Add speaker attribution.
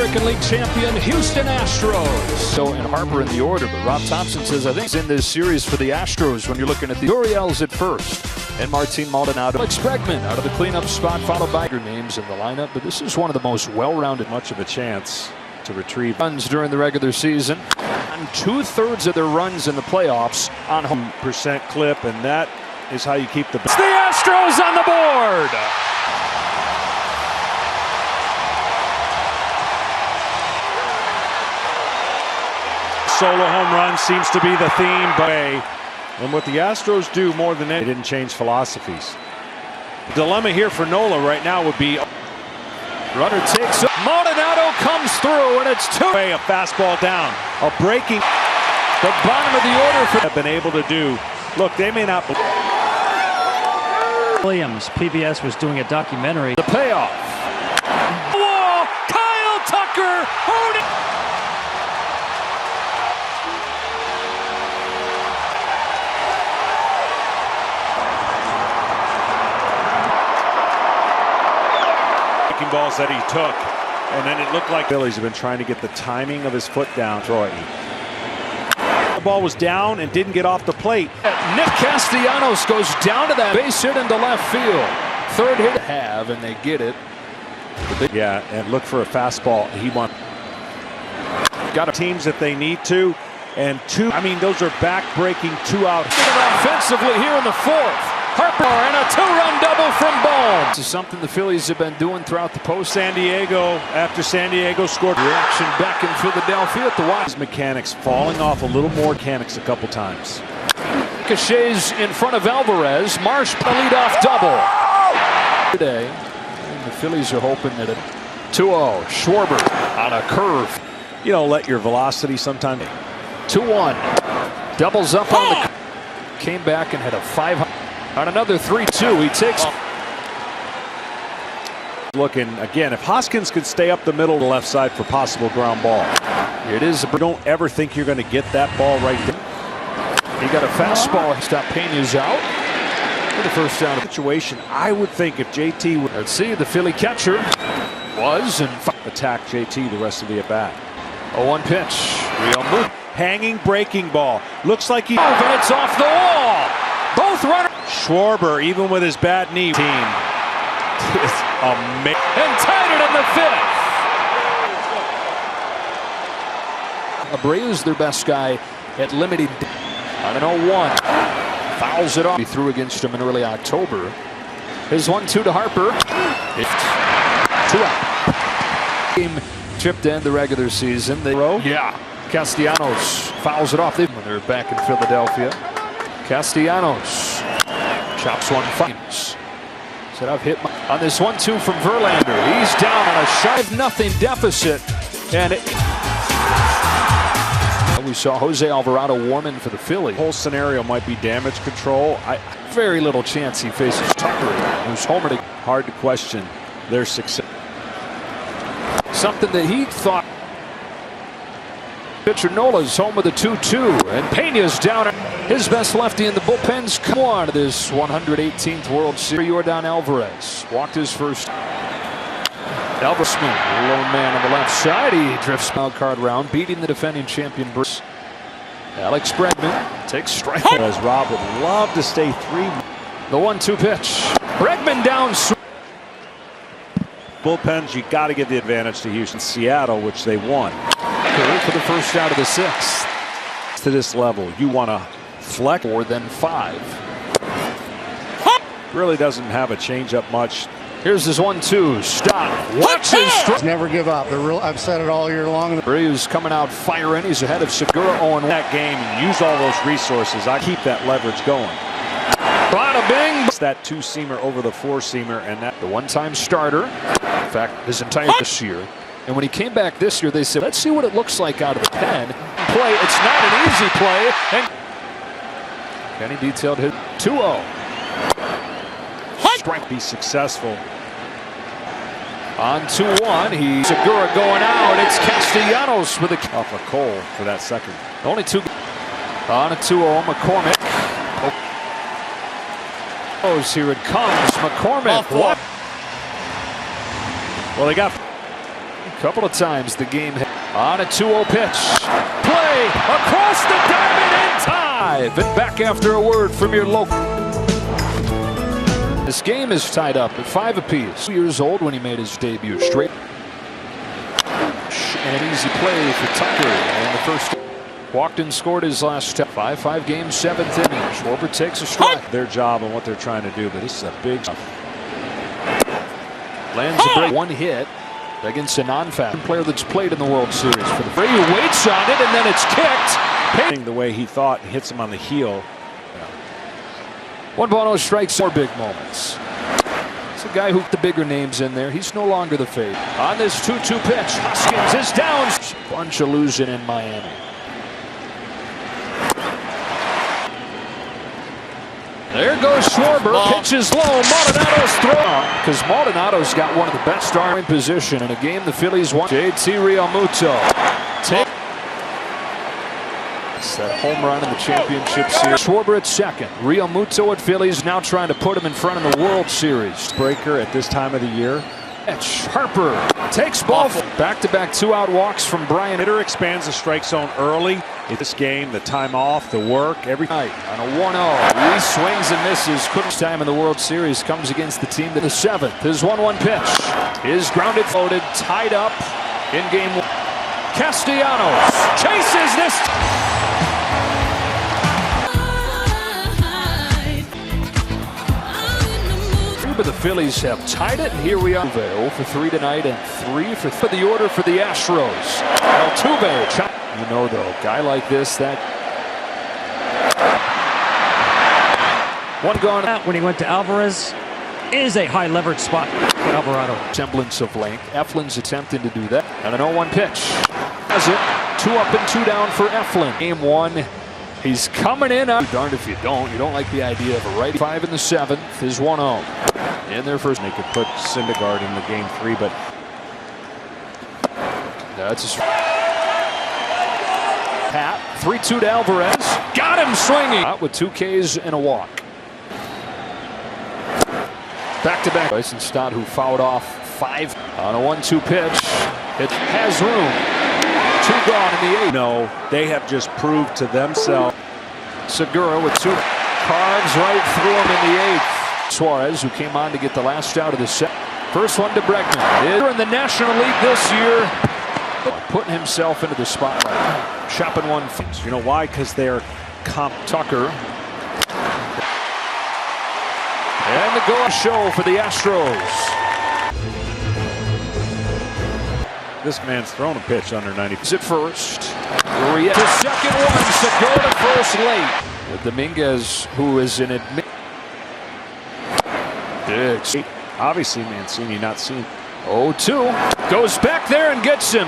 Speaker 1: American League champion Houston Astros. So, and Harper in the order, but Rob Thompson says I think he's in this series for the Astros when you're looking at the Orioles at first. And Martin Maldonado. Alex Bregman out of the cleanup spot, followed by your names in the lineup. But this is one of the most well-rounded.
Speaker 2: Much of a chance to retrieve
Speaker 1: runs during the regular season. And 2/3 of their runs in the playoffs on home
Speaker 2: percent clip, and that is how you keep the.
Speaker 1: It's the Astros on the board.
Speaker 2: Solo home run seems to be the theme, and what the Astros do more than they didn't change philosophies. The dilemma here for Nola right now would be
Speaker 1: runner takes up. Maldonado comes through, and it's two.
Speaker 2: A fastball down, a breaking.
Speaker 1: The bottom of the order for
Speaker 2: have been able to do. Look, they may not.
Speaker 3: Williams, PBS was doing a documentary.
Speaker 1: The payoff. Whoa! Kyle Tucker heard it.
Speaker 2: Balls that he took, and then it looked like Phillies have been trying to get the timing of his foot down. Troy. The ball was down and didn't get off the plate.
Speaker 1: Nick Castellanos goes down to that base hit into left field. Third hit to have, and they get it.
Speaker 2: Yeah, and look for a fastball. He won. Got teams that they need to, and two. I mean, those are back-breaking 2-out.
Speaker 1: Offensively here in the fourth. Harper and a 2-run double from Bohm. This is something the Phillies have been doing throughout the post.
Speaker 2: San Diego, after San Diego scored.
Speaker 1: Reaction back in Philadelphia at the watch.
Speaker 2: Mechanics falling off a little more mechanics a couple times.
Speaker 1: Cachet's in front of Alvarez. Marsh a leadoff double. Today, and the Phillies are hoping that 2-0. Schwarber on a curve.
Speaker 2: You know, let your velocity sometimes.
Speaker 1: 2-1. Doubles up on the. Came back and had a 500. On another 3-2, he takes.
Speaker 2: Looking again, if Hoskins could stay up the middle of the left side for possible ground ball.
Speaker 1: It is.
Speaker 2: Don't ever think you're going to get that ball right there.
Speaker 1: He got a fastball. Stop Pena's out for the first down
Speaker 2: situation. I would think if JT would.
Speaker 1: Let's see, the Philly catcher was and
Speaker 2: attack JT the rest of the at bat.
Speaker 1: 0-1 pitch. Real move.
Speaker 2: Hanging breaking ball. Looks like he.
Speaker 1: And it's off the wall. Both runners.
Speaker 2: Schwarber, even with his bad knee, team is amazing.
Speaker 1: And tied it in the fifth. Abreu's their best guy at limited. On an 0-1. Fouls it off. He threw against him in early October. His 1-2 to Harper. 2 out. Game tripped to end the regular season. Yeah. Castellanos fouls it off. When they're back in Philadelphia. Castellanos chops one. Said I've hit on this 1-2 from Verlander. He's down on a 5-0 deficit, and we saw Jose Alvarado warming for the Phillies.
Speaker 2: The whole scenario might be damage control.
Speaker 1: Very little chance he faces Tucker, who's homered.
Speaker 2: Hard to question their success.
Speaker 1: Something that he thought. Pitcher Nola's home with a 2-2, and Pena's down. His best lefty in the bullpen's come on to this 118th World Series. Yordan Alvarez walked his first. Alvarez, lone man on the left side. He drifts wild card round, beating the defending champion. Alex Bregman takes strike.
Speaker 2: As Rob would love to stay 3.
Speaker 1: The 1-2 pitch. Bregman down.
Speaker 2: Bullpens, you got to give the advantage to Houston. Seattle, which they won.
Speaker 1: For the first out of the 6th.
Speaker 2: To this level, you want to flex
Speaker 1: more than 5.
Speaker 2: Really doesn't have a changeup much.
Speaker 1: Here's his 1-2. Stop. Watch his strike.
Speaker 4: Never give up. I've said it all year long.
Speaker 1: Abreu's coming out firing. He's ahead of Segura 0-1.
Speaker 2: That game and use all those resources. I keep that leverage going.
Speaker 1: Bada bing.
Speaker 2: It's that 2-seamer over the 4-seamer, and that
Speaker 1: the one-time starter. In fact, his entire this year. And when he came back this year, they said, let's see what it looks like out of the pen. Play. It's not an easy play. And Kenny detailed his 2-0.
Speaker 2: Strike be successful.
Speaker 1: On 2-1, Segura going out. It's Castellanos with a
Speaker 2: off a Cole for that second.
Speaker 1: Only 2 on a 2-0. McCormick. Oh, here it comes. McCormick. What?
Speaker 2: Well, they got
Speaker 1: Couple of times the game on a 2-0 pitch. Play across the diamond and tie. And back after a word from your local. This game is tied up at 5 apiece. 2 years old when he made his debut. Straight. And an easy play for Tucker in the first. Walked and scored his last 5 games, 7th inning. Schwarber takes a strike.
Speaker 2: Their job and what they're trying to do, but this is a big.
Speaker 1: Lands a break. 1 hit against a non-fan player that's played in the World Series for the Phillies. He waits on it and then it's kicked.
Speaker 2: The way he thought, hits him on the heel.
Speaker 1: 1 ball, no strikes. 4 big moments. It's a guy who put the bigger names in there. He's no longer the fade. On this 2-2 pitch, Hoskins is down. Bunch of losing in Miami. There goes Schwarber. Pitches low. Maldonado's throw. Because Maldonado's got one of the best arm in position in a game the Phillies won. JT Realmuto. It's that home run in the championship series. Schwarber at second. Realmuto at Phillies now trying to put him in front of the World Series.
Speaker 2: Breaker at this time of the year.
Speaker 1: Harper takes ball. Back-to-back 2-out walks from Brian.
Speaker 2: Hitter expands the strike zone early. In this game, the time off, the work, everything.
Speaker 1: On a 1-0, he swings and misses. Quick time in the World Series comes against the team in the 7th. His 1-1 pitch is grounded, floated, tied up in game 1. Castellanos chases this. But the Phillies have tied it, and here we are. 0 for 3 tonight and 3 for the order for the Astros. Altuve. You know, though, a guy like this, that. 1 gone.
Speaker 3: When he went to Alvarez is a high leverage spot for Alvarado.
Speaker 1: Semblance of length. Eflin's attempting to do that. And an 0-1 pitch. Has it. 2 up and 2 down for Eflin. Game 1. He's coming in. Darned if you don't. You don't like the idea of a righty. 5 in the 7th is 1-0. In their first.
Speaker 2: They could put Syndergaard in the game 3, but
Speaker 1: that's a Pat. 3-2 to Alvarez. Got him swinging. Out with 2 Ks and a walk. Back-to-back. Bryson Stott, who fouled off 5 on a 1-2 pitch. It has room. 2 gone in the 8th.
Speaker 2: No, they have just proved to themselves.
Speaker 1: Segura with 2 carves right through him in the 8th. Suarez, who came on to get the last out of the set. First one to Bregman. They're in the National League this year. Putting himself into the spotlight. Chopping 1.
Speaker 2: You know why? Because they're
Speaker 1: Tucker. And the goal show for the Astros.
Speaker 2: This man's thrown a pitch under 90.
Speaker 1: Is it first? To second one. Segura to first late. With Dominguez, who is in admit. Big.
Speaker 2: Obviously, Mancini not seen.
Speaker 1: 0-2. Goes back there and gets him.